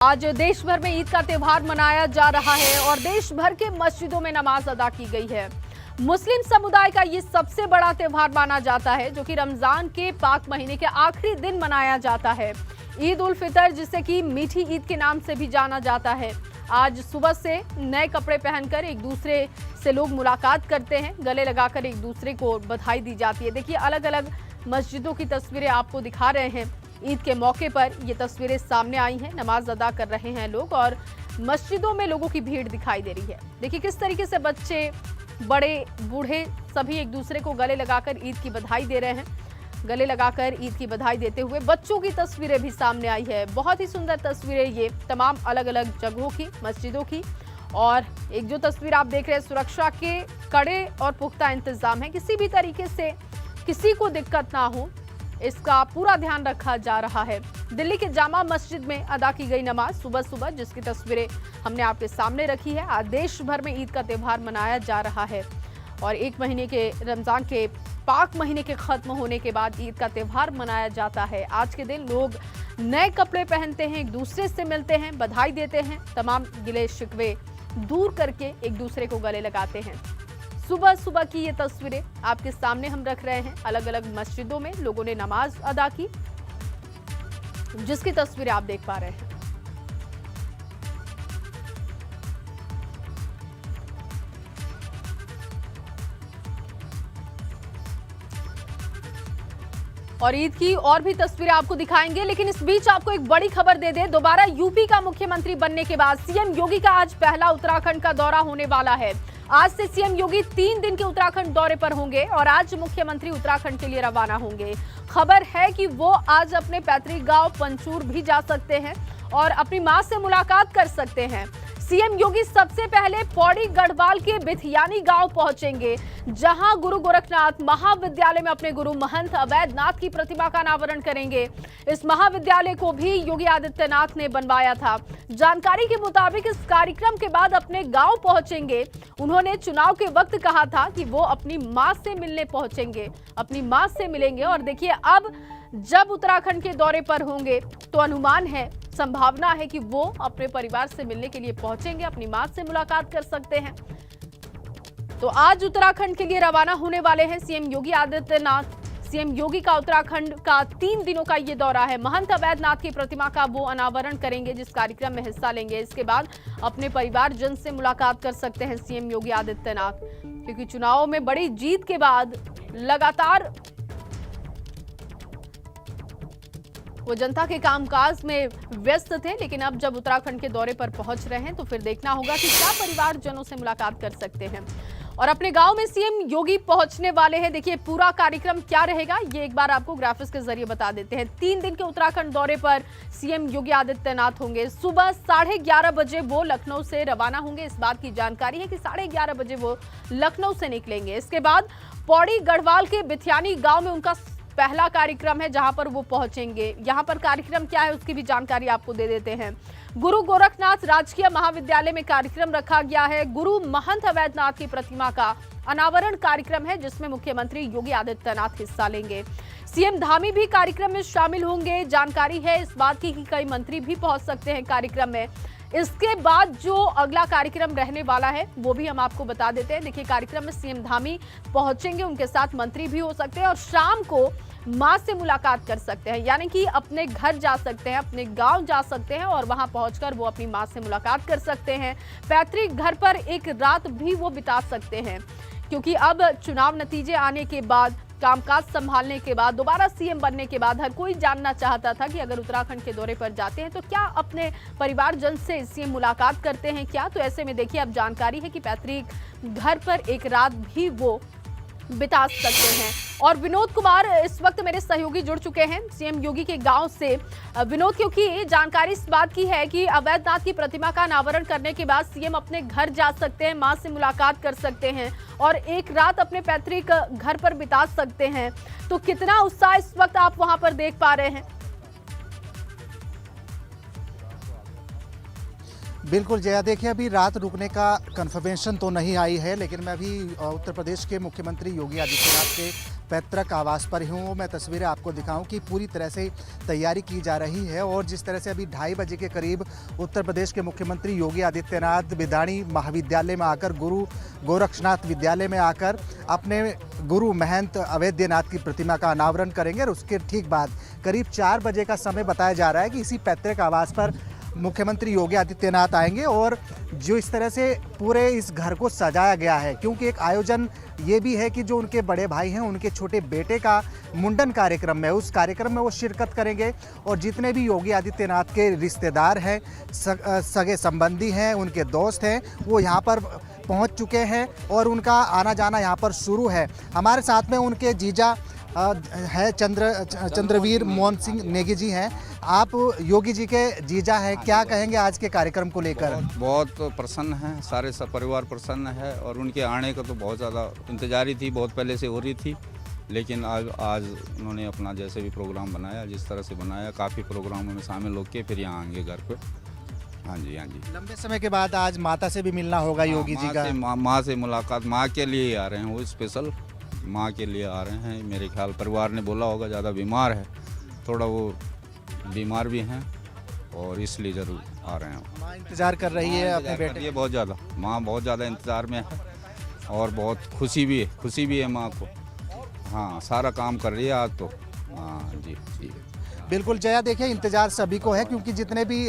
आज देश भर में ईद का त्योहार मनाया जा रहा है और देश भर के मस्जिदों में नमाज अदा की गई है। मुस्लिम समुदाय का ये सबसे बड़ा त्योहार माना जाता है, जो कि रमजान के पाक महीने के आखिरी दिन मनाया जाता है। ईद उल फितर, जिसे कि मीठी ईद के नाम से भी जाना जाता है। आज सुबह से नए कपड़े पहनकर एक दूसरे से लोग मुलाकात करते हैं, गले लगाकर एक दूसरे को बधाई दी जाती है। देखिए, अलग अलग मस्जिदों की तस्वीरें आपको दिखा रहे हैं। ईद के मौके पर ये तस्वीरें सामने आई हैं। नमाज अदा कर रहे हैं लोग और मस्जिदों में लोगों की भीड़ दिखाई दे रही है। देखिए किस तरीके से बच्चे, बड़े, बूढ़े सभी एक दूसरे को गले लगाकर ईद की बधाई दे रहे हैं। गले लगाकर ईद की बधाई देते हुए बच्चों की तस्वीरें भी सामने आई है। बहुत ही सुंदर तस्वीरें ये तमाम अलग अलग जगहों की, मस्जिदों की। और एक जो तस्वीर आप देख रहे हैं, सुरक्षा के कड़े और पुख्ता इंतजाम है। किसी भी तरीके से किसी को दिक्कत ना हो, इसका पूरा ध्यान रखा जा रहा है। दिल्ली के जामा मस्जिद में अदा की गई नमाज सुबह सुबह, जिसकी तस्वीरें हमने आपके सामने रखी है। आज देश भर में ईद का त्योहार मनाया जा रहा है और एक महीने के रमजान के पाक महीने के खत्म होने के बाद ईद का त्योहार मनाया जाता है। आज के दिन लोग नए कपड़े पहनते हैं, एक दूसरे से मिलते हैं, बधाई देते हैं, तमाम गिले शिकवे दूर करके एक दूसरे को गले लगाते हैं। सुबह सुबह की ये तस्वीरें आपके सामने हम रख रहे हैं। अलग अलग मस्जिदों में लोगों ने नमाज अदा की, जिसकी तस्वीरें आप देख पा रहे हैं। और ईद की और भी तस्वीरें आपको दिखाएंगे, लेकिन इस बीच आपको एक बड़ी खबर दे दें। दोबारा यूपी का मुख्यमंत्री बनने के बाद सीएम योगी का आज पहला उत्तराखंड का दौरा होने वाला है। आज से सीएम योगी 3 दिन के उत्तराखंड दौरे पर होंगे और आज मुख्यमंत्री उत्तराखंड के लिए रवाना होंगे। खबर है कि वो आज अपने पैतृक गांव पंचूर भी जा सकते हैं और अपनी मां से मुलाकात कर सकते हैं। सीएम योगी सबसे पहले पौड़ी गढ़वाल के बिथियानी गांव पहुंचेंगे, जहां गुरु गोरखनाथ महाविद्यालय में अपने गुरु महंत अवैधनाथ की प्रतिमा का अनावरण करेंगे। इस महाविद्यालय को भी योगी आदित्यनाथ ने बनवाया था। जानकारी के मुताबिक इस कार्यक्रम के बाद अपने गांव पहुंचेंगे। उन्होंने चुनाव के वक्त कहा था कि वो अपनी मां से मिलने पहुंचेंगे, अपनी मां से मिलेंगे। और देखिए, अब जब उत्तराखंड के दौरे पर होंगे तो अनुमान है, संभावना है कि वो अपने परिवार से मिलने के लिए पहुंचेंगे, अपनी मां से मुलाकात कर सकते हैं। तो आज उत्तराखंड के लिए रवाना होने वाले हैं सीएम योगी आदित्यनाथ। सीएम योगी का उत्तराखंड का 3 दिनों का ये दौरा है। महंत अवैधनाथ की प्रतिमा का वो अनावरण करेंगे, जिस कार्यक्रम में हिस्सा लेंगे। इसके बाद अपने परिवारजन से मुलाकात कर सकते हैं सीएम योगी आदित्यनाथ, क्योंकि चुनाव में बड़ी जीत के बाद लगातार वो जनता के कामकाज में व्यस्त थे, लेकिन अब जब उत्तराखंड के दौरे पर पहुंच रहे हैं तो फिर देखना होगा कि क्या परिवारजनों से मुलाकात कर सकते हैं। और अपने गांव में सीएम योगी पहुंचने वाले हैं। देखिए पूरा कार्यक्रम क्या रहेगा, ये एक बार आपको ग्राफिक्स के जरिए बता देते हैं। 3 दिन के उत्तराखंड दौरे पर सीएम योगी आदित्यनाथ होंगे। सुबह 11:30 बजे वो लखनऊ से रवाना होंगे। इस बात की जानकारी है कि 11:30 बजे वो लखनऊ से निकलेंगे। इसके बाद पौड़ी गढ़वाल के बिथियानी गांव में उनका पहला कार्यक्रम है, जहां पर वो पहुंचेंगे। यहां पर कार्यक्रम क्या है उसकी भी जानकारी आपको दे देते हैं। गुरु गोरखनाथ राजकीय महाविद्यालय में कार्यक्रम रखा गया है। गुरु महंत अवैधनाथ की प्रतिमा का अनावरण कार्यक्रम है, जिसमें मुख्यमंत्री योगी आदित्यनाथ हिस्सा लेंगे। सीएम धामी भी कार्यक्रम में शामिल होंगे। जानकारी है इस बात की कि कई मंत्री भी पहुंच सकते हैं कार्यक्रम में। इसके बाद जो अगला कार्यक्रम रहने वाला है वो भी हम आपको बता देते हैं। देखिए, कार्यक्रम में सीएम धामी पहुंचेंगे, उनके साथ मंत्री भी हो सकते हैं और शाम को मां से मुलाकात कर सकते हैं, यानी कि अपने घर जा सकते हैं, अपने गांव जा सकते हैं और वहां पहुंचकर वो अपनी मां से मुलाकात कर सकते हैं। पैतृक घर पर एक रात भी वो बिता सकते हैं, क्योंकि अब चुनाव नतीजे आने के बाद, कामकाज संभालने के बाद, दोबारा सीएम बनने के बाद हर कोई जानना चाहता था कि अगर उत्तराखंड के दौरे पर जाते हैं तो क्या अपने परिवारजन से सीएम मुलाकात करते हैं क्या। तो ऐसे में देखिए, अब जानकारी है कि पैतृक घर पर एक रात भी वो बिता सकते हैं। और विनोद कुमार इस वक्त मेरे सहयोगी जुड़ चुके हैं सीएम योगी के गांव से। विनोद, क्योंकि जानकारी इस बात की है कि अवैधनाथ की प्रतिमा का अनावरण करने के बाद सीएम अपने घर जा सकते हैं, मां से मुलाकात कर सकते हैं और एक रात अपने पैतृक घर पर बिता सकते हैं, तो कितना उत्साह इस वक्त आप वहां पर देख पा रहे हैं? बिल्कुल जया, देखिए अभी रात रुकने का कंफर्मेशन तो नहीं आई है, लेकिन मैं अभी उत्तर प्रदेश के मुख्यमंत्री योगी आदित्यनाथ के पैतृक आवास पर ही हूँ। मैं तस्वीरें आपको दिखाऊं कि पूरी तरह से तैयारी की जा रही है और जिस तरह से अभी 2:30 बजे के करीब उत्तर प्रदेश के मुख्यमंत्री योगी आदित्यनाथ बिदाणी महाविद्यालय में आकर गुरु गोरक्षनाथ विद्यालय में आकर अपने गुरु महंत अवैधनाथ की प्रतिमा का अनावरण करेंगे और उसके ठीक बाद करीब 4 बजे का समय बताया जा रहा है कि इसी पैतृक आवास पर मुख्यमंत्री योगी आदित्यनाथ आएंगे। और जो इस तरह से पूरे इस घर को सजाया गया है, क्योंकि एक आयोजन ये भी है कि जो उनके बड़े भाई हैं उनके छोटे बेटे का मुंडन कार्यक्रम है, उस कार्यक्रम में वो शिरकत करेंगे और जितने भी योगी आदित्यनाथ के रिश्तेदार हैं, सगे संबंधी हैं, उनके दोस्त हैं, वो यहाँ पर पहुँच चुके हैं और उनका आना जाना यहाँ पर शुरू है। हमारे साथ में उनके जीजा है चंद्रवीर मोहन सिंह नेगी जी हैं। आप योगी जी के जीजा हैं, क्या कहेंगे आज के कार्यक्रम को लेकर? बहुत प्रसन्न हैं, सारे सब परिवार प्रसन्न है और उनके आने का तो बहुत ज़्यादा इंतजारी थी, बहुत पहले से हो रही थी, लेकिन आज उन्होंने अपना जैसे भी प्रोग्राम बनाया, जिस तरह से बनाया, काफ़ी प्रोग्रामों में शामिल होकर फिर यहाँ आएंगे घर पे। हाँ जी, हाँ जी। लंबे समय के बाद आज माता से भी मिलना होगा योगी जी का। माँ से मुलाकात, माँ के लिए ही आ रहे हैं, वो स्पेशल माँ के लिए आ रहे हैं। मेरे ख्याल परिवार ने बोला होगा ज़्यादा बीमार है, थोड़ा वो बीमार भी हैं और इसलिए ज़रूर आ रहे हैं। माँ इंतज़ार कर रही है अपने बेटे? ये बहुत ज़्यादा, माँ बहुत ज़्यादा इंतज़ार में है और बहुत खुशी भी है माँ को। हाँ, सारा काम कर रही है आज तो। हाँ जी जी बिल्कुल जया, देखिए इंतज़ार सभी को है, क्योंकि जितने भी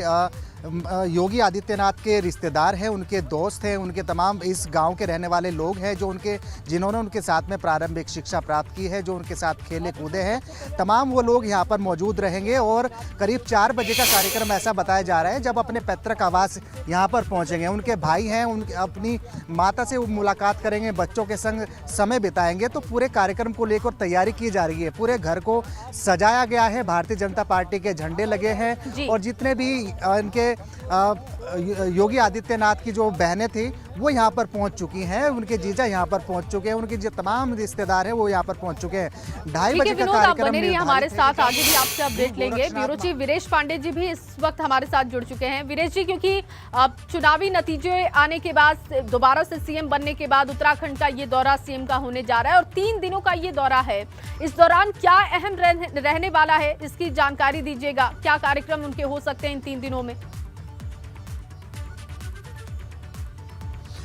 योगी आदित्यनाथ के रिश्तेदार हैं, उनके दोस्त हैं, उनके तमाम इस गांव के रहने वाले लोग हैं जो जिन्होंने उनके साथ में प्रारंभिक शिक्षा प्राप्त की है, जो उनके साथ खेले कूदे हैं, तमाम वो लोग यहाँ पर मौजूद रहेंगे। और करीब 4 बजे का कार्यक्रम ऐसा बताया जा रहा है जब अपने पैतृक आवास यहाँ पर पहुँचेंगे। उनके भाई हैं, उनके अपनी माता से मुलाकात करेंगे, बच्चों के संग समय बिताएंगे। तो पूरे कार्यक्रम को लेकर तैयारी की जा रही है, पूरे घर को सजाया गया है, भारतीय जनता पार्टी के झंडे लगे हैं और जितने भी इनके योगी आदित्यनाथ की जो बहनें थी वो यहाँ पर पहुँच चुकी हैं, उनके जीजा यहाँ पर पहुँच चुके हैं, उनके जो तमाम रिश्तेदार हैं वो यहाँ पर पहुँच चुके हैं। 2:30 बजे का कार्यक्रम हमारे साथ आगे भी आपसे अपडेट लेंगे। ब्यूरो चीफ वीरेश पांडे जी भी इस वक्त हमारे साथ जुड़ चुके हैं। वीरेश जी, क्योंकि अब चुनावी नतीजे आने के बाद दोबारा से सीएम बनने के बाद उत्तराखंड का ये दौरा सीएम का होने जा रहा है और 3 दिनों का ये दौरा है, इस दौरान क्या अहम रहने वाला है, इसकी जानकारी दीजिएगा। क्या कार्यक्रम उनके हो सकते हैं इन 3 दिनों में?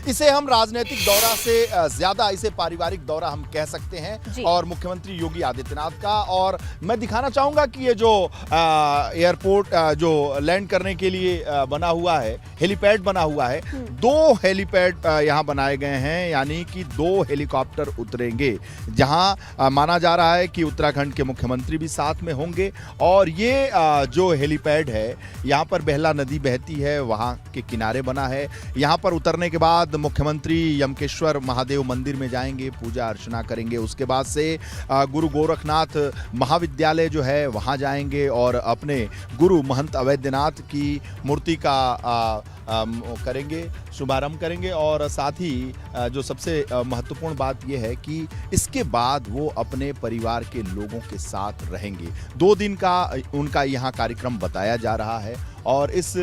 इसे हम राजनीतिक दौरा से ज्यादा इसे पारिवारिक दौरा हम कह सकते हैं और मुख्यमंत्री योगी आदित्यनाथ का। और मैं दिखाना चाहूंगा कि ये जो एयरपोर्ट जो लैंड करने के लिए बना हुआ है, हेलीपैड बना हुआ है, 2 हेलीपैड यहाँ बनाए गए हैं, यानी कि 2 हेलीकॉप्टर उतरेंगे, जहां माना जा रहा है कि उत्तराखंड के मुख्यमंत्री भी साथ में होंगे। और ये जो हेलीपैड है, यहाँ पर बेहला नदी बहती है, वहाँ के किनारे बना है। यहाँ पर उतरने के बाद मुख्यमंत्री यमकेश्वर महादेव मंदिर में जाएंगे, पूजा अर्चना करेंगे, उसके बाद से गुरु गोरखनाथ महाविद्यालय जो है वहां जाएंगे और अपने गुरु महंत अवैधनाथ की मूर्ति का करेंगे, शुभारंभ करेंगे। और साथ ही जो सबसे महत्वपूर्ण बात यह है कि इसके बाद वो अपने परिवार के लोगों के साथ रहेंगे। 2 दिन का उनका यहाँ कार्यक्रम बताया जा रहा है और इस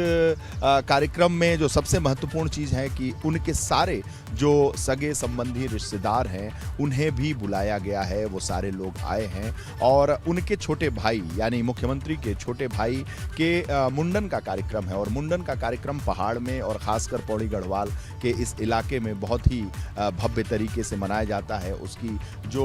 कार्यक्रम में जो सबसे महत्वपूर्ण चीज़ है कि उनके सारे जो सगे संबंधी रिश्तेदार हैं उन्हें भी बुलाया गया है, वो सारे लोग आए हैं और उनके छोटे भाई यानी मुख्यमंत्री के छोटे भाई के मुंडन का कार्यक्रम है। और मुंडन का कार्यक्रम पहाड़ में और ख़ासकर पौड़ी गढ़वाल के इस इलाके में बहुत ही भव्य तरीके से मनाया जाता है। उसकी जो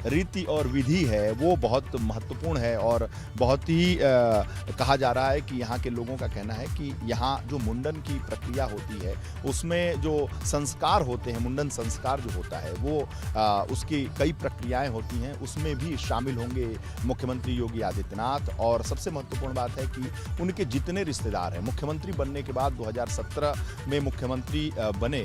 रीति और विधि है वो बहुत महत्वपूर्ण है और बहुत ही कहा जा रहा है कि यहाँ के लोगों का कहना है कि यहाँ जो मुंडन की प्रक्रिया होती है उसमें जो संस्कार होते हैं, मुंडन संस्कार जो होता है वो उसकी कई प्रक्रियाएं होती हैं, उसमें भी शामिल होंगे मुख्यमंत्री योगी आदित्यनाथ। और सबसे महत्वपूर्ण बात है कि उनके जितने रिश्तेदार हैं, मुख्यमंत्री बनने के बाद 2017 में मुख्यमंत्री बने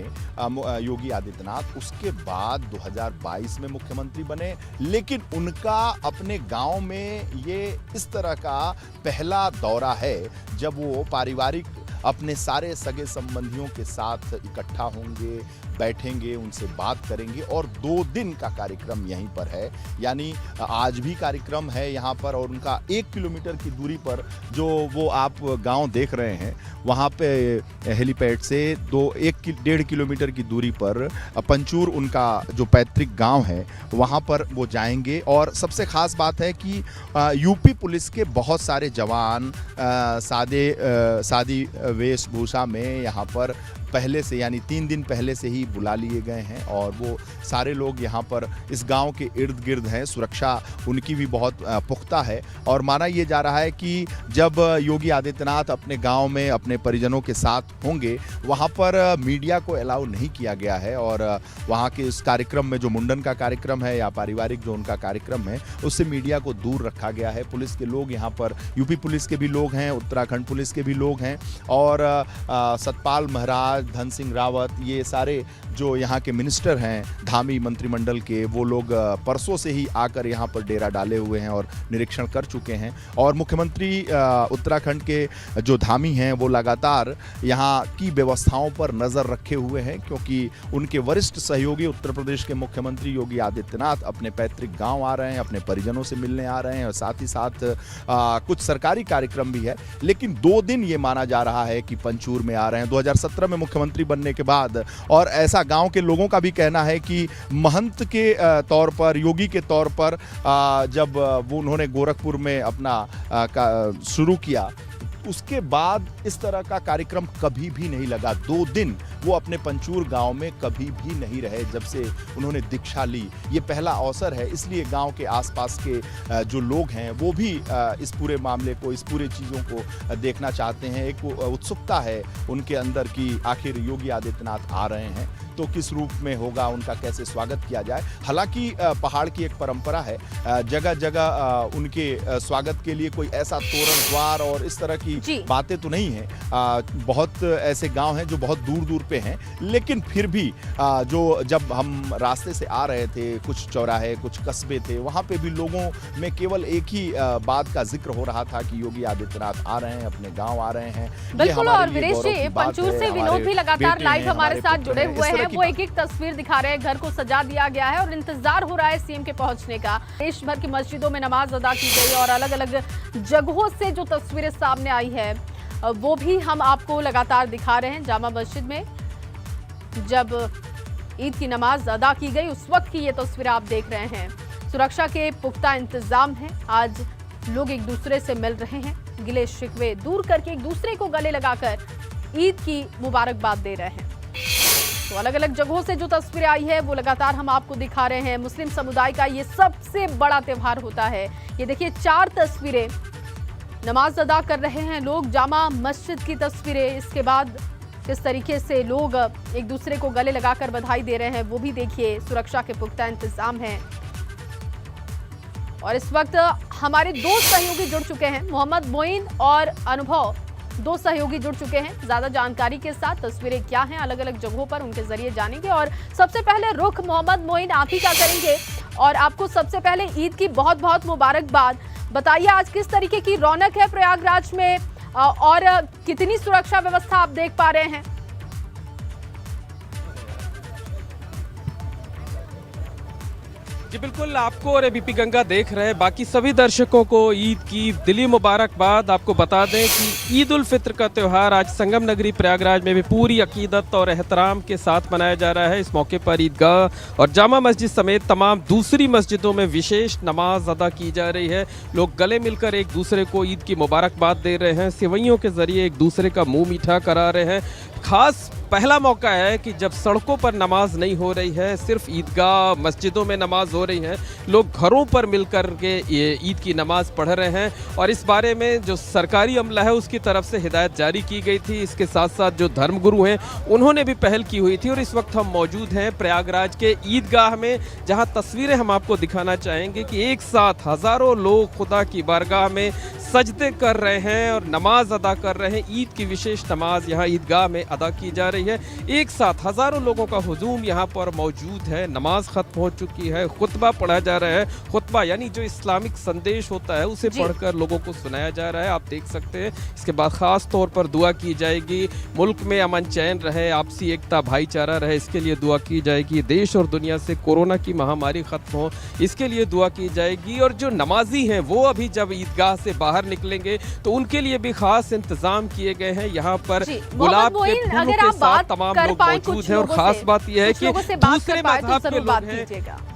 योगी आदित्यनाथ, उसके बाद 2022 में मुख्यमंत्री बने, लेकिन उनका अपने गांव में ये इस तरह का पहला दौरा है जब वो पारिवारिक अपने सारे सगे संबंधियों के साथ इकट्ठा होंगे, बैठेंगे, उनसे बात करेंगे और 2 दिन का कार्यक्रम यहीं पर है। यानी आज भी कार्यक्रम है यहाँ पर और उनका 1 किलोमीटर की दूरी पर जो वो आप गांव देख रहे हैं वहाँ पे हेलीपैड से 1.5 किलोमीटर की दूरी पर पंचूर उनका जो पैतृक गांव है वहाँ पर वो जाएंगे। और सबसे ख़ास बात है कि यूपी पुलिस के बहुत सारे जवान सादी वेशभूषा में यहाँ पर पहले से यानी 3 दिन पहले से ही बुला लिए गए हैं और वो सारे लोग यहाँ पर इस गांव के इर्द गिर्द हैं। सुरक्षा उनकी भी बहुत पुख्ता है और माना ये जा रहा है कि जब योगी आदित्यनाथ अपने गांव में अपने परिजनों के साथ होंगे वहाँ पर मीडिया को अलाउ नहीं किया गया है और वहाँ के इस कार्यक्रम में जो मुंडन का कार्यक्रम है या पारिवारिक जो उनका कार्यक्रम है उससे मीडिया को दूर रखा गया है। पुलिस के लोग यहाँ पर यूपी पुलिस के भी लोग हैं, उत्तराखंड पुलिस के भी लोग हैं और सतपाल महाराज, धन सिंह रावत, ये सारे जो यहाँ के मिनिस्टर हैं धामी मंत्रिमंडल के, वो लोग परसों से ही आकर यहाँ पर डेरा डाले हुए हैं और निरीक्षण कर चुके हैं। और मुख्यमंत्री उत्तराखंड के जो धामी हैं वो लगातार यहाँ की व्यवस्थाओं पर नज़र रखे हुए हैं क्योंकि उनके वरिष्ठ सहयोगी उत्तर प्रदेश के मुख्यमंत्री योगी आदित्यनाथ अपने पैतृक गांव आ रहे हैं, अपने परिजनों से मिलने आ रहे हैं और साथ ही साथ कुछ सरकारी कार्यक्रम भी है। लेकिन 2 दिन ये माना जा रहा है कि पंचूर में आ रहे हैं 2017 में मुख्यमंत्री बनने के बाद। और ऐसा गांव के लोगों का भी कहना है कि महंत के तौर पर, योगी के तौर पर जब वो उन्होंने गोरखपुर में अपना शुरू किया उसके बाद इस तरह का कार्यक्रम कभी भी नहीं लगा। 2 दिन वो अपने पंचूर गांव में कभी भी नहीं रहे जब से उन्होंने दीक्षा ली। ये पहला अवसर है, इसलिए गांव के आसपास के जो लोग हैं वो भी इस पूरे मामले को, इस पूरे चीज़ों को देखना चाहते हैं। एक उत्सुकता है उनके अंदर कि आखिर योगी आदित्यनाथ आ रहे हैं तो किस रूप में होगा, उनका कैसे स्वागत किया जाए। हालांकि पहाड़ की एक परंपरा है, जगह जगह उनके स्वागत के लिए कोई ऐसा तोरण द्वार और इस तरह की बातें तो नहीं है। बहुत ऐसे गांव हैं जो बहुत दूर दूर पे हैं, लेकिन फिर भी जो जब हम रास्ते से आ रहे थे, कुछ चौराहे, कुछ कस्बे थे, वहाँ पे भी लोगों में केवल एक ही बात का जिक्र हो रहा था कि योगी आदित्यनाथ आ रहे हैं, अपने गांव आ रहे हैं। बिल्कुल। और वीरेश जी, पंचूर से विनोद भी लगातार लाइव हमारे साथ जुड़े हुए हैं। वो एक एक तस्वीर दिखा रहे हैं, घर को सजा दिया गया है और इंतजार हो रहा है सीएम के पहुंचने का। देश भर की मस्जिदों में नमाज अदा की गई और अलग अलग जगहों से जो तस्वीरें सामने आई है वो भी हम आपको लगातार दिखा रहे हैं। जामा मस्जिद में जब ईद की नमाज अदा की गई उस वक्त की ये तस्वीरें आप देख रहे हैं। सुरक्षा के पुख्ता इंतजाम हैं। आज लोग एक दूसरे से मिल रहे हैं, गिले शिकवे दूर करके एक दूसरे को गले लगाकर ईद की मुबारकबाद दे रहे हैं। तो अलग अलग जगहों से जो तस्वीरें आई है वो लगातार हम आपको दिखा रहे हैं। मुस्लिम समुदाय का ये सबसे बड़ा त्योहार होता है। ये देखिए 4 तस्वीरें, नमाज अदा कर रहे हैं लोग, जामा मस्जिद की तस्वीरें, इसके बाद किस तरीके से लोग एक दूसरे को गले लगाकर बधाई दे रहे हैं वो भी देखिए। सुरक्षा के पुख्ता इंतजाम हैं और इस वक्त हमारे 2 सहयोगी जुड़ चुके हैं, मोहम्मद मोइन और अनुभव, 2 सहयोगी जुड़ चुके हैं ज्यादा जानकारी के साथ। तस्वीरें क्या हैं अलग अलग जगहों पर उनके जरिए जानेंगे और सबसे पहले रुख मोहम्मद मोइन आप ही का करेंगे और आपको सबसे पहले ईद की बहुत बहुत मुबारकबाद। बताइए आज किस तरीके की रौनक है प्रयागराज में और कितनी सुरक्षा व्यवस्था आप देख पा रहे हैं? जी बिल्कुल, आपको और एबीपी गंगा देख रहे हैं बाकी सभी दर्शकों को ईद की दिली मुबारकबाद। आपको बता दें कि ईद उल फित्र का त्यौहार आज संगम नगरी प्रयागराज में भी पूरी अकीदत और एहतराम के साथ मनाया जा रहा है। इस मौके पर ईदगाह और जामा मस्जिद समेत तमाम दूसरी मस्जिदों में विशेष नमाज अदा की जा रही है। लोग गले मिलकर एक दूसरे को ईद की मुबारकबाद दे रहे हैं, सेवइयों के जरिए एक दूसरे का मुँह मीठा करा रहे हैं। खास पहला मौका है कि जब सड़कों पर नमाज नहीं हो रही है, सिर्फ ईदगाह मस्जिदों में नमाज हो रही है, लोग घरों पर मिलकर के ये ईद की नमाज पढ़ रहे हैं। और इस बारे में जो सरकारी अमला है उसकी तरफ से हिदायत जारी की गई थी। इसके साथ साथ जो धर्मगुरु हैं उन्होंने भी पहल की हुई थी। और इस वक्त हम मौजूद हैं प्रयागराज के ईदगाह में, जहां तस्वीरें हम आपको दिखाना चाहेंगे कि एक साथ हज़ारों लोग खुदा की बारगाह में सजदे कर रहे हैं और नमाज अदा कर रहे हैं। ईद की विशेष नमाज यहाँ ईदगाह में अदा की जा रही है। एक साथ हज़ारों लोगों का हुजूम यहाँ पर मौजूद है। नमाज ख़त्म हो चुकी है, खुतबा पढ़ा जा रहा है। खुतबा यानी जो इस्लामिक संदेश होता है उसे पढ़कर लोगों को सुनाया जा रहा है, आप देख सकते हैं। इसके बाद ख़ास तौर पर दुआ की जाएगी, मुल्क में अमन चैन रहे, आपसी एकता भाईचारा रहे, इसके लिए दुआ की जाएगी। देश और दुनिया से कोरोना की महामारी ख़त्म हो, इसके लिए दुआ की जाएगी। और जो नमाजी हैं वो अभी जब ईदगाह से बाहर निकलेंगे तो उनके लिए भी खास इंतजाम किए गए हैं। यहाँ पर गुलाब के फूलों के साथ तमाम लोग मौजूद हैं। और खास बात यह है कि दूसरे मजहब के लोग हैं।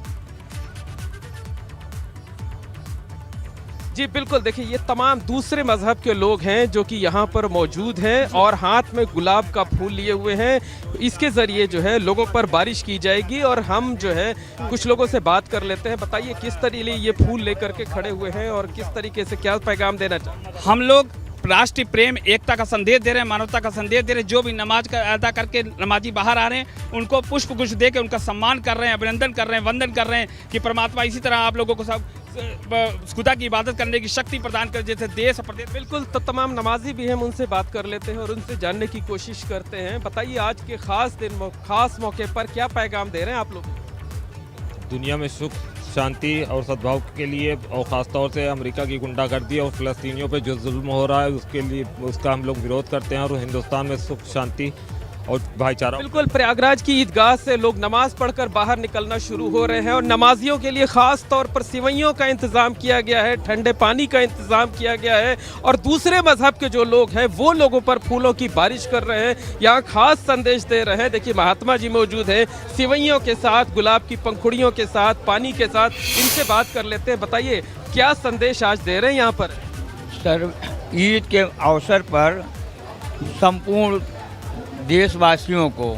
जी बिल्कुल, देखिए ये तमाम दूसरे मजहब के लोग हैं जो कि यहाँ पर मौजूद हैं और हाथ में गुलाब का फूल लिए हुए हैं। इसके ज़रिए जो है लोगों पर बारिश की जाएगी। और हम जो है कुछ लोगों से बात कर लेते हैं। बताइए किस तरीके ये फूल लेकर के खड़े हुए हैं और किस तरीके से क्या पैगाम देना चाहते हैं? हम लोग राष्ट्रीय प्रेम, एकता का संदेश दे रहे हैं, मानवता का संदेश दे रहे हैं। जो भी नमाज का अदा करके नमाजी बाहर आ रहे हैं उनको पुष्प गुच्छ दे के उनका सम्मान कर रहे हैं, अभिनंदन कर रहे हैं, वंदन कर रहे हैं कि परमात्मा इसी तरह आप लोगों को सब खुदा की इबादत करने की शक्ति प्रदान कर, जैसे देश और प्रदेश। बिल्कुल, तो तमाम नमाजी भी हम उनसे बात कर लेते हैं और उनसे जानने की कोशिश करते हैं। बताइए आज के खास दिन, खास मौके पर क्या पैगाम दे रहे हैं आप लोग? दुनिया में सुख, शांति और सद्भाव के लिए, और ख़ासतौर से अमेरिका की गुंडागर्दी और फ़लस्तीनियों पे जो जुल्म हो रहा है उसके लिए, उसका हम लोग विरोध करते हैं और हिंदुस्तान में सुख, शांति और भाईचारा। बिल्कुल, प्रयागराज की ईदगाह से लोग नमाज पढ़कर बाहर निकलना शुरू हो रहे हैं और नमाजियों के लिए खास तौर पर सिवैयों का इंतजाम किया गया है, ठंडे पानी का इंतजाम किया गया है। और दूसरे मजहब के जो लोग हैं वो लोगों पर फूलों की बारिश कर रहे हैं, यहाँ खास संदेश दे रहे हैं। देखिए महात्मा जी मौजूद हैं सिवैयों के साथ, गुलाब की पंखुड़ियों के साथ, पानी के साथ। इनसे बात कर लेते हैं। बताइए क्या संदेश आज दे रहे हैं यहाँ पर? सर, ईद के अवसर पर संपूर्ण देशवासियों को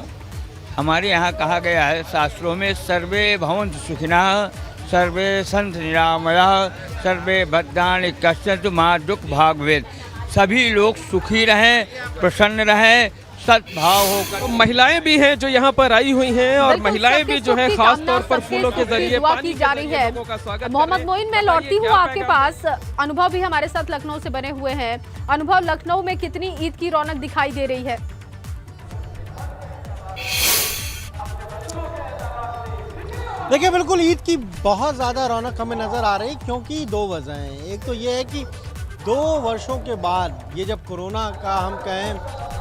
हमारे यहाँ कहा गया है शास्त्रों में, सर्वे भवन्तु सुखिनः, सर्वे सन्तु निरामयाः, सर्वे भद्राणि पश्यन्तु मा दुःख भाग् भवेत्। सभी लोग सुखी रहें, प्रसन्न रहें, सद्भाव होकर। तो महिलाएं भी हैं जो यहाँ पर आई हुई हैं और महिलाएं भी जो है खास तौर पर फूलों के जरिए पानी की जा रही है। मोहम्मद मोइन, मैं लौटती हूँ आपके पास। अनुभव भी हमारे साथ लखनऊ से बने हुए हैं। अनुभव, लखनऊ में कितनी ईद की रौनक दिखाई दे रही है? देखिए बिल्कुल ईद की बहुत ज़्यादा रौनक हमें नज़र आ रही, क्योंकि दो वजह हैं। एक तो ये है कि 2 वर्षों के बाद ये जब कोरोना का हम कहें,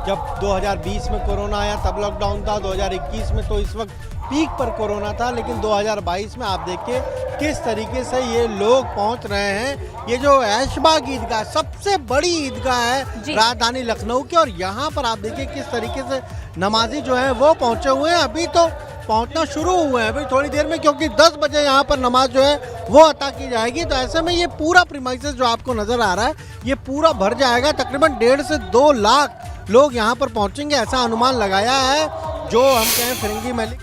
जब 2020 में कोरोना आया तब लॉकडाउन था, 2021 में तो इस वक्त पीक पर कोरोना था, लेकिन 2022 में आप देखिए किस तरीके से ये लोग पहुंच रहे हैं। ये जो ऐशबाग ईदगाह सबसे बड़ी ईदगाह है राजधानी लखनऊ की, और यहाँ पर आप देखिए किस तरीके से नमाजी जो है वो पहुंचे हुए हैं। अभी तो पहुंचना शुरू हुए हैं अभी थोड़ी देर में, क्योंकि 10 बजे यहाँ पर नमाज जो है वो अता की जाएगी। तो ऐसे में ये पूरा प्रीमाइसेस जो आपको नज़र आ रहा है ये पूरा भर जाएगा। तकरीबन 1.5 से 2 लाख लोग यहाँ पर पहुँचेंगे, ऐसा अनुमान लगाया है जो हम कहें फिरंगी मलिक